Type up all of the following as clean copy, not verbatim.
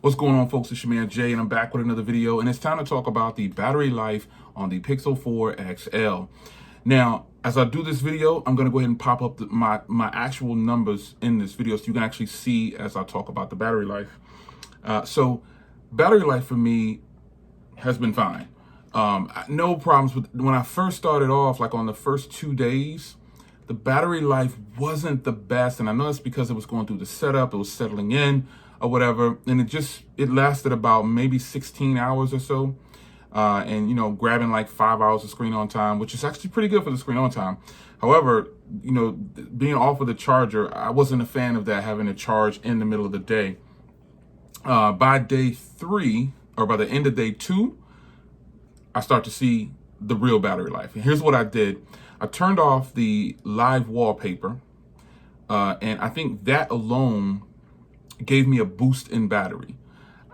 What's going on, folks? It's your man Jay, and I'm back with another video, and it's time to talk about the battery life on the Pixel 4 XL. Now, as I do this video, I'm going to go ahead and pop up my actual numbers in this video so you can actually see as I talk about the battery life. So battery life for me has been fine. No problems with when I first started off, like on the first 2 days, the battery life wasn't the best, and I know that's because it was going through the setup, it was settling in or whatever, and it lasted about maybe 16 hours or so, and you know, grabbing like 5 hours of screen on time, which is actually pretty good for the screen on time. However, you know, being off of the charger, I wasn't a fan of that, having to charge in the middle of the day. By day 3, or by the end of day 2, I start to see the real battery life. And here's what I did. I turned off the live wallpaper, and I think that alone gave me a boost in battery.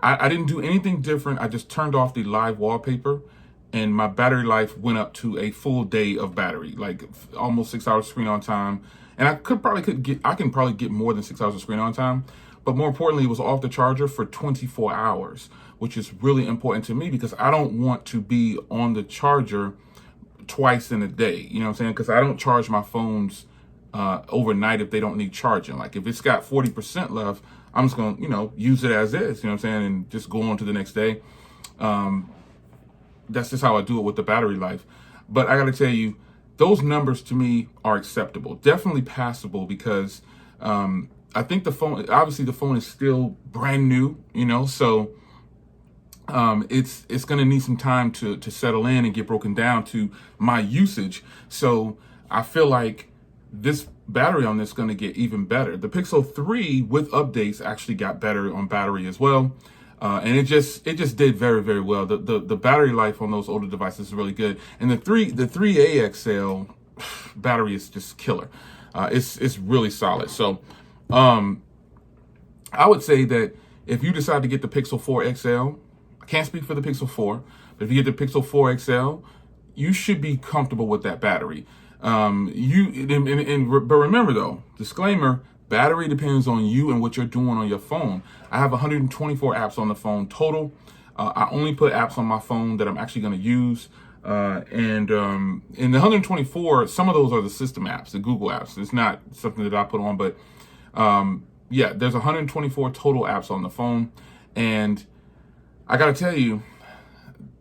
I didn't do anything different. I just turned off the live wallpaper, and my battery life went up to a full day of battery, like almost 6 hours screen on time. And I can probably get more than 6 hours of screen on time. But more importantly, it was off the charger for 24 hours, which is really important to me because I don't want to be on the charger twice in a day. You know what I'm saying? Because I don't charge my phones overnight if they don't need charging. Like if it's got 40% left, I'm just going to, you know, use it as is, you know what I'm saying, and just go on to the next day. That's just how I do it with the battery life. But I got to tell you, those numbers to me are acceptable, definitely passable, because I think the phone, obviously the phone is still brand new, you know, so it's going to need some time to settle in and get broken down to my usage. So I feel like this battery on this is going to get even better. The Pixel 3 with updates actually got better on battery as well. And it just did very, very well. The battery life on those older devices is really good. And the 3A XL battery is just killer. It's really solid. So I would say that if you decide to get the Pixel 4 XL, I can't speak for the Pixel 4, but if you get the Pixel 4 XL, you should be comfortable with that battery. But remember though, disclaimer, battery depends on you and what you're doing on your phone. I have 124 apps on the phone total. I only put apps on my phone that I'm actually going to use. And in the 124, some of those are the system apps, the Google apps. It's not something that I put on, but yeah, there's 124 total apps on the phone. And I got to tell you,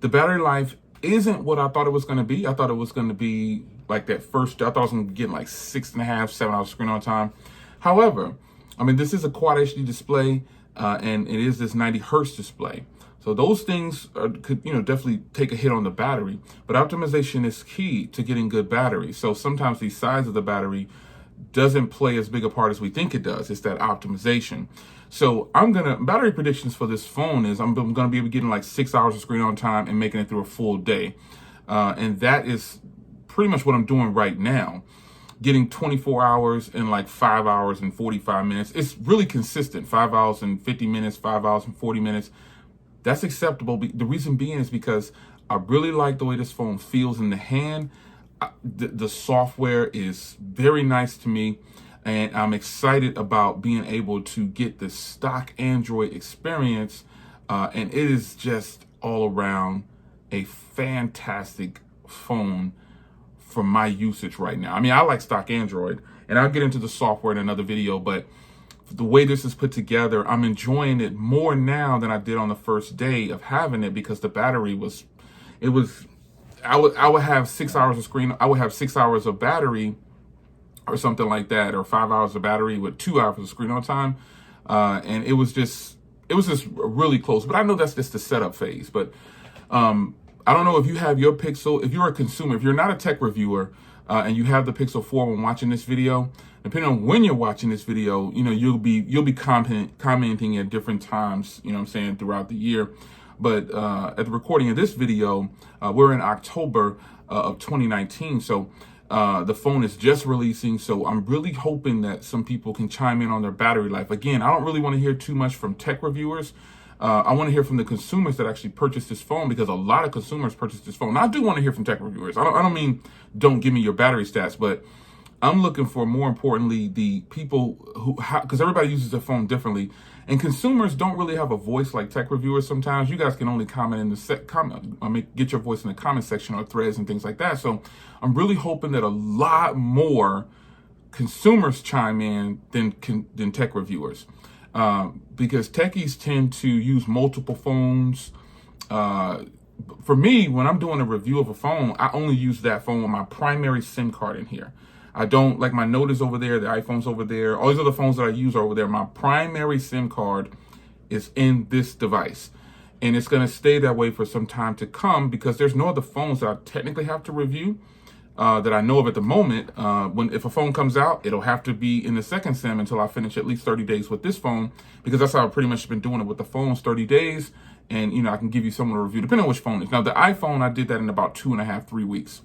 the battery life isn't what I thought it was going to be. I thought it was going to be like that first, I thought I was going to get like 6.5, 7 hours screen on time. However, I mean, this is a quad HD display, and it is this 90 hertz display. So those things could, you know, definitely take a hit on the battery, but optimization is key to getting good battery. So sometimes the size of the battery doesn't play as big a part as we think it does. It's that optimization. So battery predictions for this phone is I'm going to be able to get like 6 hours of screen on time and making it through a full day. And that is pretty much what I'm doing right now. Getting 24 hours in like 5 hours and 45 minutes. It's really consistent. 5 hours and 50 minutes, 5 hours and 40 minutes. That's acceptable. The reason being is because I really like the way this phone feels in the hand. The software is very nice to me, and I'm excited about being able to get the stock Android experience, and it is just all around a fantastic phone for my usage right now. I mean, I like stock Android, and I'll get into the software in another video, but the way this is put together, I'm enjoying it more now than I did on the first day of having it, because the battery I would have 6 hours of screen, I would have 6 hours of battery or something like that, or 5 hours of battery with 2 hours of screen on time. And it was just really close, but I know that's just the setup phase. But I don't know if you have your Pixel, if you're a consumer, if you're not a tech reviewer, and you have the Pixel 4 when watching this video, depending on when you're watching this video, you know, you'll be commenting at different times, you know what I'm saying, throughout the year. But at the recording of this video, we're in October of 2019. So the phone is just releasing. So I'm really hoping that some people can chime in on their battery life. Again, I don't really want to hear too much from tech reviewers. I want to hear from the consumers that actually purchased this phone, because a lot of consumers purchased this phone. Now, I do want to hear from tech reviewers. I don't mean don't give me your battery stats, but I'm looking for, more importantly, the people who, because everybody uses their phone differently, and consumers don't really have a voice like tech reviewers. Sometimes you guys can only comment in the get your voice in the comment section or threads and things like that. So I'm really hoping that a lot more consumers chime in than tech reviewers, because techies tend to use multiple phones. For me, when I'm doing a review of a phone, I only use that phone with my primary SIM card in here. I don't, like, my Note is over there, the iPhone's over there, all these other phones that I use are over there. My primary SIM card is in this device. And it's going to stay that way for some time to come, because there's no other phones that I technically have to review that I know of at the moment. If a phone comes out, it'll have to be in the second SIM until I finish at least 30 days with this phone, because that's how I've pretty much been doing it with the phones, 30 days. And, you know, I can give you some of the review, depending on which phone it is. Now, the iPhone, I did that in about 2.5, 3 weeks.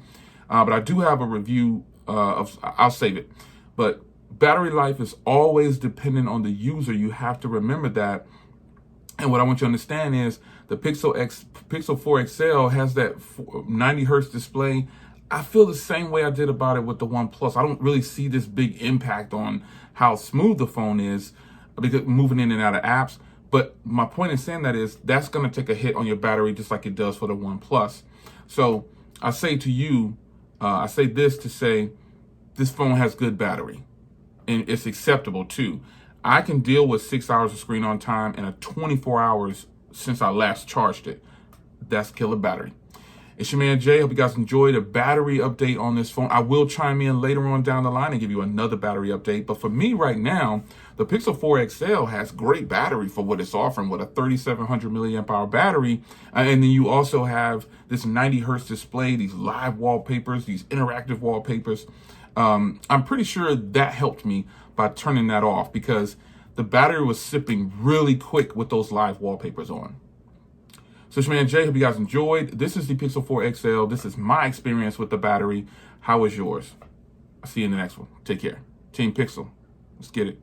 But I do have a review I'll save it. But battery life is always dependent on the user. You have to remember that. And what I want you to understand is the Pixel 4 XL has that 90 hertz display. I feel the same way I did about it with the OnePlus. I don't really see this big impact on how smooth the phone is, because moving in and out of apps. But my point in saying that is that's going to take a hit on your battery just like it does for the OnePlus. So I say to you, I say this to say this phone has good battery, and it's acceptable too. I can deal with 6 hours of screen on time and a 24 hours since I last charged it. That's killer battery. It's your man Jay. Hope you guys enjoyed a battery update on this phone. I will chime in later on down the line and give you another battery update. But for me right now, the Pixel 4 XL has great battery for what it's offering, with a 3,700 milliamp hour battery. And then you also have this 90 hertz display, these live wallpapers, these interactive wallpapers. I'm pretty sure that helped me by turning that off, because the battery was sipping really quick with those live wallpapers on. So it's your man Jay. Hope you guys enjoyed. This is the Pixel 4 XL. This is my experience with the battery. How is yours? I'll see you in the next one. Take care. Team Pixel. Let's get it.